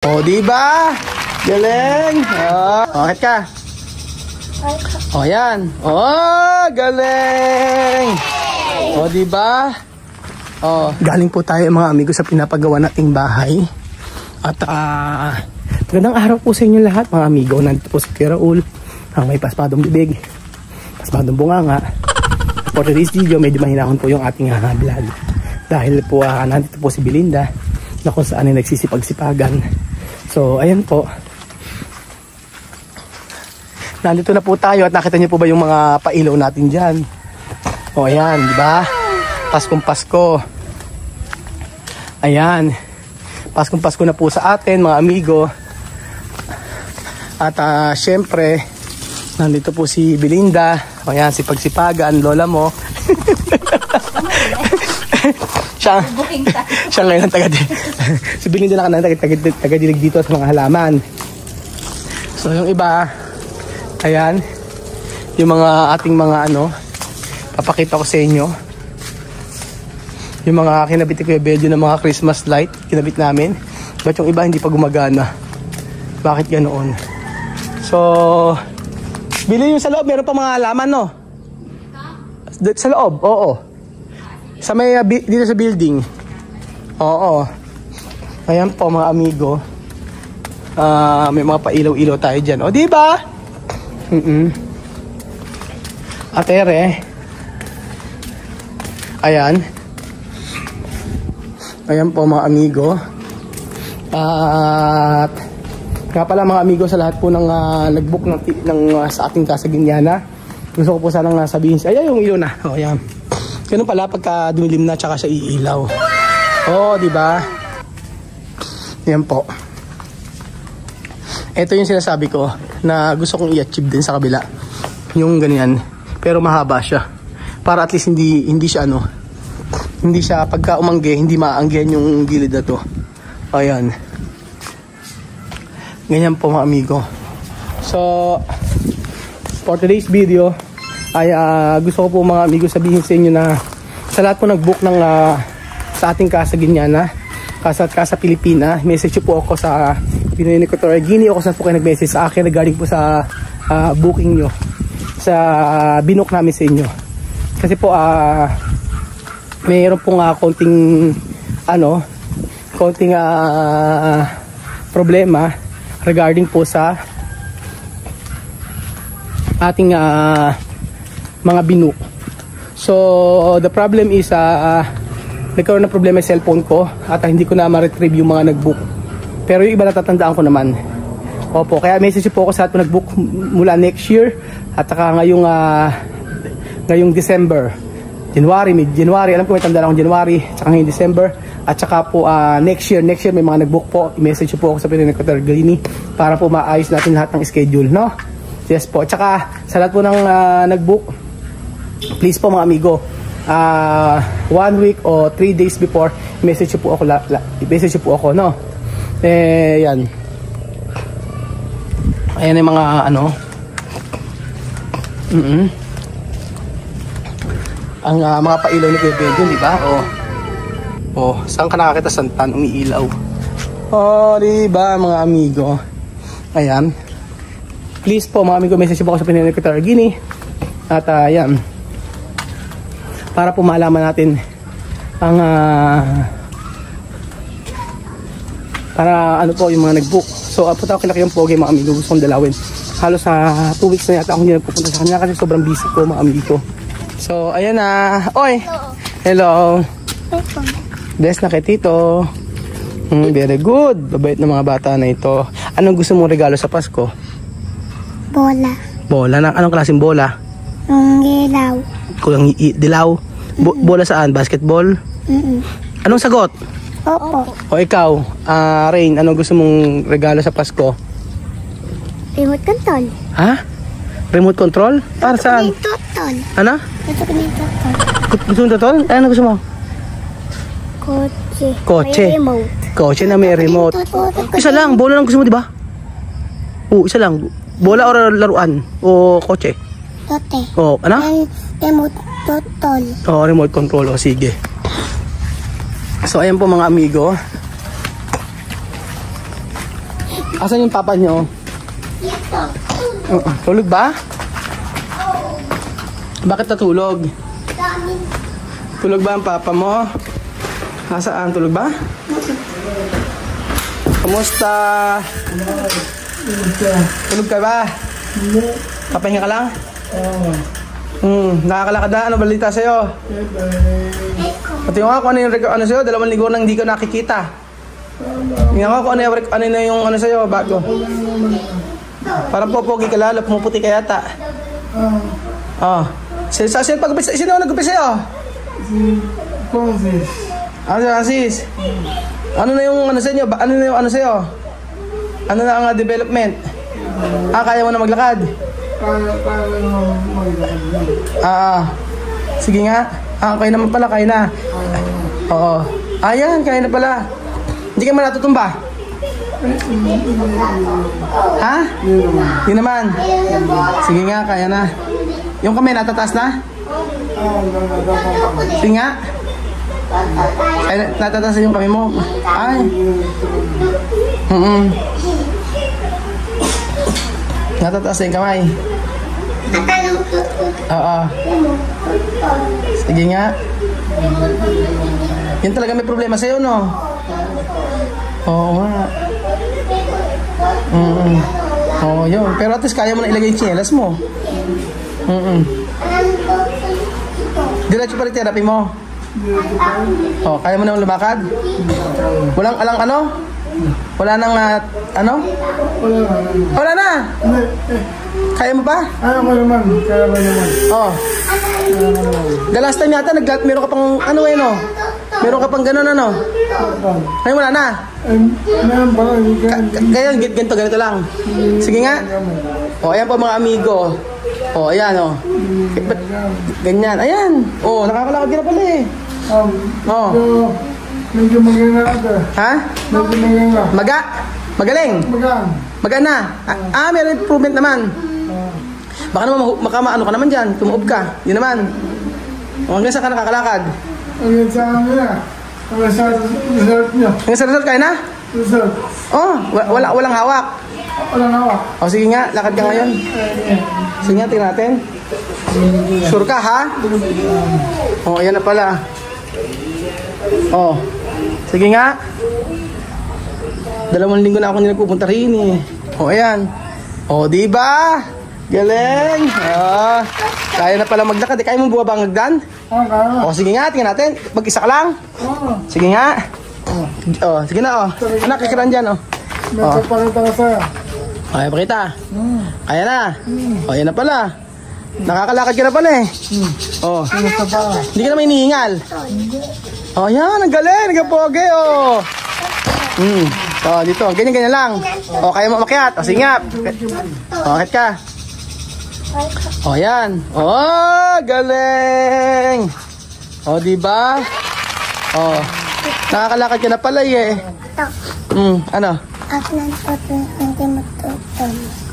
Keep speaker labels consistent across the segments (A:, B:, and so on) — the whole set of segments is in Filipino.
A: O, diba? Galing. Bakit ka? O, yan. O, galing. O, diba? O, galing po tayo mga amigo sa pinapagawa nating bahay. At, magandang araw po sa inyo lahat mga amigo. Nandito po si Kuya Raul, ang may paspadong bibig, paspadong bunganga. For today's video, medyo mahinahon po yung ating vlog. Dahil po, nandito po si Belinda, na kung saan ay nagsisipag-sipagan. So, ayan po. Nandito na po tayo at nakita niyo po ba yung mga pailaw natin dyan? O, ayan, di ba? Paskong Pasko. Ayan. Paskong Pasko na po sa atin, mga amigo. At, syempre, nandito po si Belinda. O, ayan, si Pagsipagan, lola mo. Siya ngayon ang si Belinda na taga-dilig dito sa mga halaman. So yung iba, ayan, yung mga ating mga papakita ko sa inyo. Yung mga kinabit ko yung video ng mga Christmas light, kinabit namin. But yung iba hindi pa gumagana. Bakit ganoon? So, Bili yung sa loob, meron pa mga halaman, no? Sa loob, oo. Sa may, dito sa building. Oo. Ayan po mga amigo. May mga pailaw-ilaw tayo dyan. O, diba? Atere. Ayan. Ayan po mga amigo. At kaya pala mga amigo, sa lahat po ng nag-book sa ating Casaguiñana, gusto ko po sanang sabihin siya, ayan yung ilaw na. O, ayan. Ganun pala pagka dumilim na tsaka siya iilaw. Oo, diba? Yan po. Ito yung sinasabi ko na gusto kong i-achieve din sa kabila. Yung ganyan. Pero mahaba siya. Para at least hindi siya hindi siya pagka umangge, hindi maanggihan yung gilid na to. Ayan. Ganyan po mga amigo. So, for today's video, ay gusto ko po mga amigo sabihin sa inyo na sa lahat po nag-book ng sa ating Casaguiñana, Casa Pilipina, message po ako sa Pinoy Equatorial Guinea o kung saan po kayo nag-message sa akin regarding po sa booking nyo, sa binook namin sa inyo. Kasi po mayroon pong konting problema regarding po sa ating mga binook. So the problem is nagkaroon ng problema sa cellphone ko at hindi ko na ma-retrieve yung mga nag-book. Pero yung iba natatandaan ko naman. Opo, kaya message po ako sa lahat po nag-book mula next year at saka ngayong December, January, mid-January, alam ko may tandaan akong January, tsaka ngayong December, at saka po next year may mga nag-book po, i-message po ako sa Pinoy Equatorial Guinea para po maayos natin lahat ng schedule, no? Yes po, tsaka sa lahat po ng nag-book, please po mga amigo, 1 week o 3 days before, message po ako, no? Yan. Ayan yung mga ang mga pailaw ni Kuya Ben, di ba? Oh, saan ka nakakita santan umiilaw? Oh, di ba mga amigo? Ayan. Please po mga amigo, message po ako sa Pinoy Equatorial Guinea. At ayan. Para po malaman natin ang para po yung mga nag-book. So punta ako kila yung pogi mga amigo, gusto kong dalawin. Halos 2 weeks na yata ako hindi nagpupunta sa kanya kasi sobrang busy ko mga amigo. So ayan na. Oy! Hello! Bless na kay Tito. Very good. Babait ng mga bata na ito. Anong gusto mong regalo sa Pasko?
B: Bola.
A: Bola? Anong klaseng bola?
B: Dilaw.
A: Dilaw? Bola saan? Basketball? Anong sagot?
B: Opo.
A: O ikaw, Rain, anong gusto mong regalo sa Pasko?
B: Remote control.
A: Ha? Remote control? Para saan?
B: Totol.
A: Ano?
B: Gusto ko ng totol.
A: Gusto mong totol? Ano gusto mo?
B: Kotse.
A: Kotse.
B: May remote.
A: Kotse na may remote. Isa lang, bola lang gusto mo, di ba? Oo, isa lang. Bola o laruan? O kotse?
B: Tote.
A: O, ano?
B: Remote totol.
A: O, remote control. O, sige. So, ayan po mga amigo. Asan yung papa nyo?
B: Ito.
A: Tulog ba? Bakit natulog?
B: Dami.
A: Tulog ba ang papa mo? Nasaan? Tulog ba? Kumusta? Tulog ka ba? Papahinga ka lang? Nakakalakad na. Ano balita sa'yo? Pati nga kung ano yung ano sa'yo, 2 linggo nang hindi ko nakikita. Tingnan ko kung ano yung ano sa'yo, bago. Parang popogi ka lalo, pumuputi ka yata. Sino nag-upis sa'yo?
C: Francis.
A: Ano si Francis? Ano na yung ano sa'yo? Ano na yung ano sa'yo? Ano na ang development? Kaya mo na maglakad?
C: Kaya naman maglakad.
A: Sige nga. Kaya naman pala, kaya na. Oo. Ayan, kaya na pala. Hindi ka man natutumba? Ha? Hindi naman. Sige nga, kaya na. Yung kamay natataas na? Sige nga. Ay, natataas na yung kamay mo. Ay. Natataas na yung kamay. Oo. Sige nga. Yan talaga may problema sa'yo, no? Oo nga. Oo, yun. Pero at least kaya mo na ilagay yung tsinelas mo. Diretso pa rin therapy mo. Kaya mo na lumakad? Walang alang ano? Wala nang ano? Wala na! Kaya mo pa?
C: Kaya mo naman.
A: The last time yata, meron ka pang ano no? Meron ka pang gano'n ano? Ngayon wala na?
C: Meron pala.
A: Kaya ganito lang. Sige nga. Ayan po mga amigo. Ayan ganyan. Ayan. Nakakalakad ka na pala eh.
C: Medyo maganda ka.
A: Ha?
C: Medyo maganda.
A: Magaling? Magana. Meron improvement naman. Baka naman ano ka naman dyan. Tumuob ka. Yun naman. Hanggang saan ka nakakalakad?
C: Hanggang saan na. Hanggang sa result nyo.
A: Hanggang sa result kaya na?
C: Result.
A: Walang hawak.
C: Walang hawak.
A: Sige nga, lakad ka ngayon. Sige nga, tingnan natin. Sure ka ha? Ayan na pala. Sige nga. 2 linggo na ako nagpupunta rin eh. Ayan. Diba? Galing. Kaya na pala maglakad. Kaya mo buha ba ang hagdan?
C: Kaya.
A: Sige nga, tingnan natin. Mag-isa ka lang. Sige nga. Sige na Anak, kikiran dyan
C: Medyo pakita ka sa'yo.
A: Okay, pakita. Kaya na. Ayan na pala. Nakakalakad ka na pala eh.
C: Kumusta pa?
A: Hindi ka na may hinihingal. Ayan, ang galing. Nagkapogi dito. Ganyan lang. Kaya mo makiat. Sige nga. Bakit ka? Ayan. Galing. Diba? Nakakalakad ka na pala eh. Ano?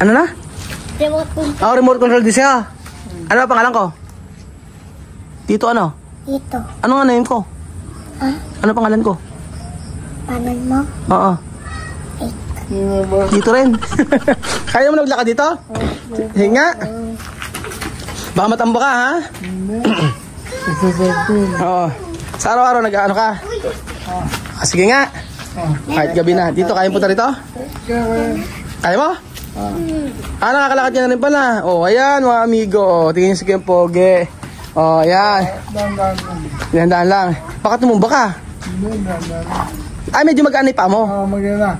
A: Ano na?
B: Remote control.
A: Remote control din siya. Ano ang pangalan ko? Dito ano?
B: Dito.
A: Ano nga name ko? Ano pangalan ko?
B: Panan mo?
A: Oo. Dito rin. Kaya mo naglakad dito? Hinga. Baka matamba ka ha? Sa araw-araw nag-ano ka? Sige nga. Kahit gabi na. Dito kaya punta rito? Kaya mo? Nakakalakad ka na rin pala. Ayan mga amigo. Tingin niyo si Kim Pogi. Ayan. Dahan-dahan lang. Baka tumumba ka? Medyo mag-anay pa mo.
C: Maganda.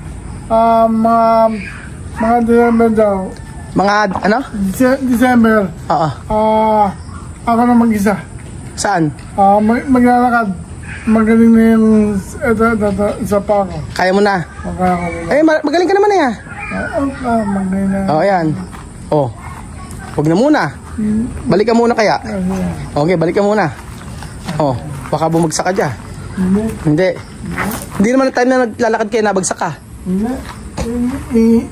C: Mga December daw.
A: Mga ano?
C: December.
A: Oo.
C: Ako na mag-isa.
A: Saan?
C: Maglalakad. Magaling na yung isa pa ako.
A: Kaya mo na? Magaling ka naman eh.
C: Magaling na.
A: Ayan. Huwag na muna. Balik ka muna kaya? Okay, balik ka muna. Baka bumagsak ka dyan. Hindi. Hindi naman na time na naglalakad kayo nabagsak ka.
C: Hindi.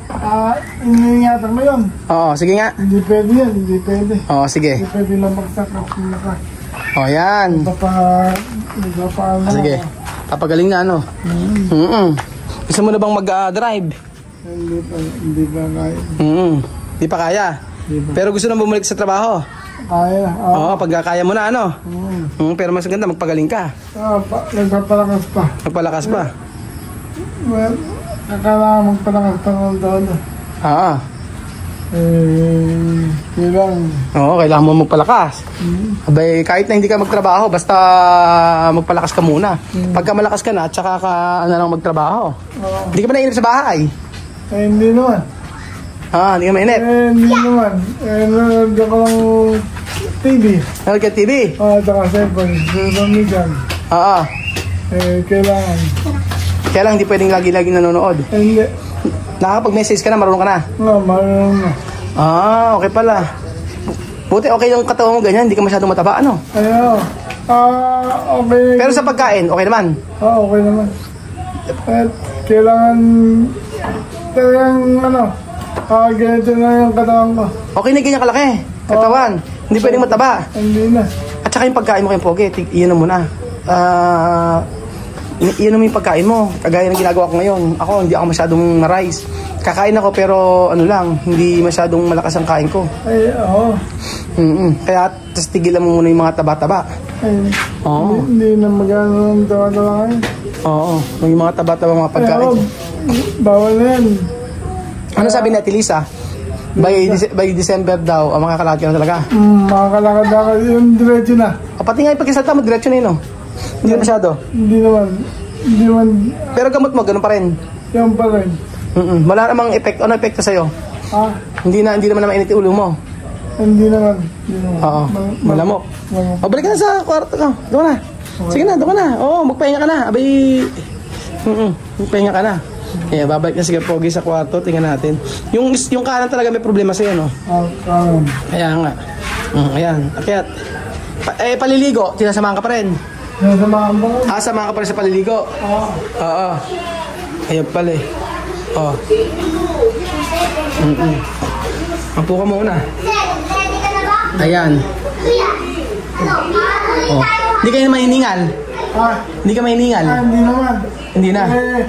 C: Iniingatan mo yun.
A: Sige nga.
C: Hindi pwede yan. Hindi pwede.
A: Sige.
C: Hindi pwede lang bagsak.
A: Yan. Sige. Papagaling na ano. Gusto mo na bang mag-drive?
C: Hindi pa kaya.
A: Di pa kaya. Pero gusto nang bumalik sa trabaho.
C: Kaya.
A: Oo, pag kaya mo na, ano? Pero mas maganda, magpagaling ka.
C: Nagpapalakas pa.
A: Magpalakas pa.
C: Well, kailangan magpalakas pa ng doon. Kailangan.
A: Oo, kailangan mo magpalakas. Abay, kahit na hindi ka magtrabaho, basta magpalakas ka muna. Pagka malakas ka na, at saka ka lang magtrabaho. Hindi ka ba nainip sa bahay?
C: Hindi naman.
A: Hindi ka mainip?
C: Hindi naman. Nanonood ako ng TV.
A: Nanonood ka TV?
C: Saka cellphone. Dyan. Kailangan.
A: Kaya lang, hindi pwedeng lagi-lagi nanonood.
C: Hindi.
A: Nakakapag-message ka na, marunong ka na?
C: Marunong na.
A: Okay pala. Buti okay yung katawan mo ganyan, hindi ka masyadong mataba, ano?
C: Okay.
A: Pero sa pagkain, okay naman?
C: Okay naman. At kailangan talagang ganito na yung katawan ko.
A: Okay na ganyan kalaki, katawan. Hindi pwedeng mataba.
C: Hindi na.
A: At saka yung pagkain mo kayong pogi, iyan mo na. Iyan naman yung pagkain mo. Kagaya ng ginagawa ko ngayon. Ako, hindi ako masyadong na-rice. Kakain ako pero hindi masyadong malakas ang kain ko. Kaya tas tigilan mo muna yung mga taba-taba.
C: Hindi na magano ng taba-taba ngayon.
A: Yung mga taba-taba mga pagkain.
C: Bawal na yan.
A: Ano sabi ni Ate Lisa? By December daw, makakalakad ka na talaga.
C: Makakalakad yung diretso na.
A: Pati nga yung pagkisalta mo, diretso na yun, no? Hindi na masyado.
C: Hindi naman.
A: Pero gamot mo, ganun pa rin.
C: Yan pa rin.
A: Wala namang epekto. Ano epekto sa'yo? Hindi naman mainit yung ulo mo.
C: Hindi naman.
A: Malamok. Balik ka na sa kwarto ka. Doon na. Sige na, doon ka na. Magpahinga ka na. Abay, magpahinga ka na. Babalik na sige pogi sa kwarto. Tingnan natin. Yung kanan talaga may problema sa'yo, no?
C: Kanan.
A: Kaya nga. Ayan. Akyat. Paliligo. Tinasamahan ka pa rin.
C: Sinasamahan ba?
A: Samahan ka pa rin sa paliligo? Oo. Ayan pala eh. Ampo ka muna. Ayan. Hindi kayo mahiningal? Hindi ka mahiningal?
C: Hindi naman.
A: Hindi na?
C: Hindi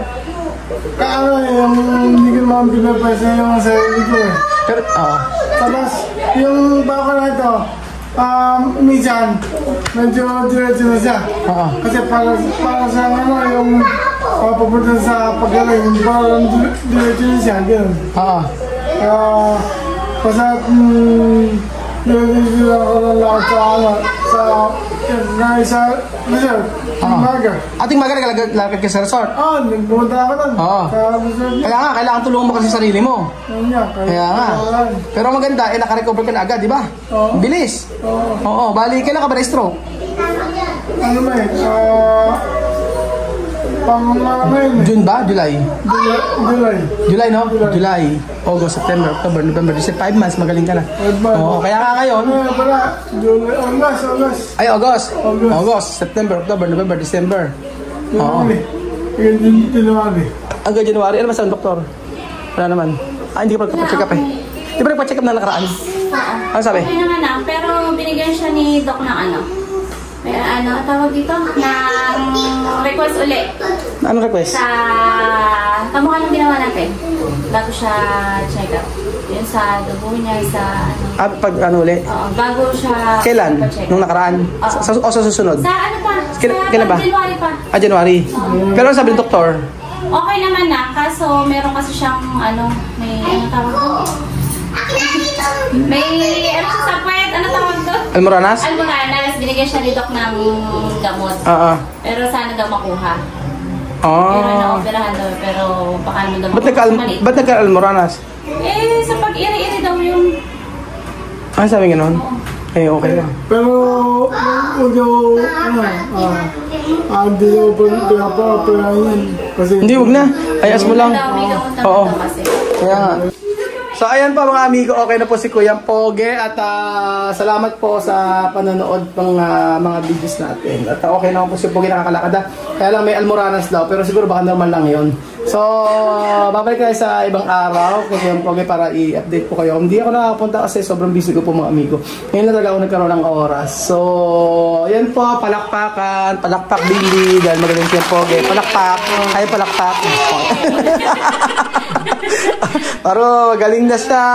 C: ko naman pinapasa yung sarili ko eh.
A: Pero,
C: Tapos, yung bako na ito, minsan, medyo diretso na siya. Kasi para sa yung papunta sa paggaling, parang diretso na siya, gano'n. Pasat, diretso na ako ng lahat sa resort, Maga.
A: Ating Maga, naglalakad ka sa resort?
C: Nagpunta ako nun.
A: Kaya nga, kailangan tulungan mo kasi sarili mo. Kaya nga. Pero maganda, nakarecover ka na agad, di ba? Bilis. Bali, kailan ka ba na-stroke?
C: Ano ba
A: June ba? July? July, no? July, August, September, October, November, December. 5 months, magaling ka na. Kaya nga ngayon. August, September, October, November, December. Hanggang January. Ano ba sa doktor? Wala naman. Hindi ka pa nagpa-check up eh. Di ba nagpa-check up na nakaraan? Ano sabi?
D: Okay naman na, pero binigyan siya ni Doc ng may tawag dito, ng request uli.
A: Ano request?
D: Kamukha ng ginawa natin. Bago siya check up. Yun sa dugo niya, sa
A: Pag uli?
D: bago siya
A: Kailan? Nung nakaraan? Sa susunod?
D: Sa pa?
A: Kailan ba?
D: January pa.
A: January. Pero ano sabi ng doktor?
D: Okay naman na, kaso meron kasi siyang may tawag doon? May sa puwet, tawag doon?
A: Almoranas?
D: Almoranas, binigyan siya ni Doc ng gamot. Pero sana daw makuha. Pero na-operahan daw, pero baka naman daw makuha.
A: Ba't nagka-almoranas?
D: Sa pag-iri-iri daw yung...
A: Sabi nga nun? Okay lang.
C: Pero, hindi daw pinapa-operahan yan.
A: Hindi, huwag na. Ayas mo lang.
D: May gamot na
A: Oo.
D: kasi.
A: Kaya nga. So ayan pa mga amigo, okay na po si Kuyang Poge at salamat po sa panonood ng mga videos natin. At okay na po si Poge, nakakalakad. Kaya lang may almoranas daw, pero siguro baka normal lang yun. So, babalik tayo sa ibang araw kasi para i-update po kayo. Hindi ako nakakapunta kasi sobrang busy ko po mga amigo. Ngayon na talaga ako nagkaroon ng oras. So, yan po, palakpakan, palakpak Billy, dahil magaling siya po. Palakpak, ay palakpak. Pero, galing na siya.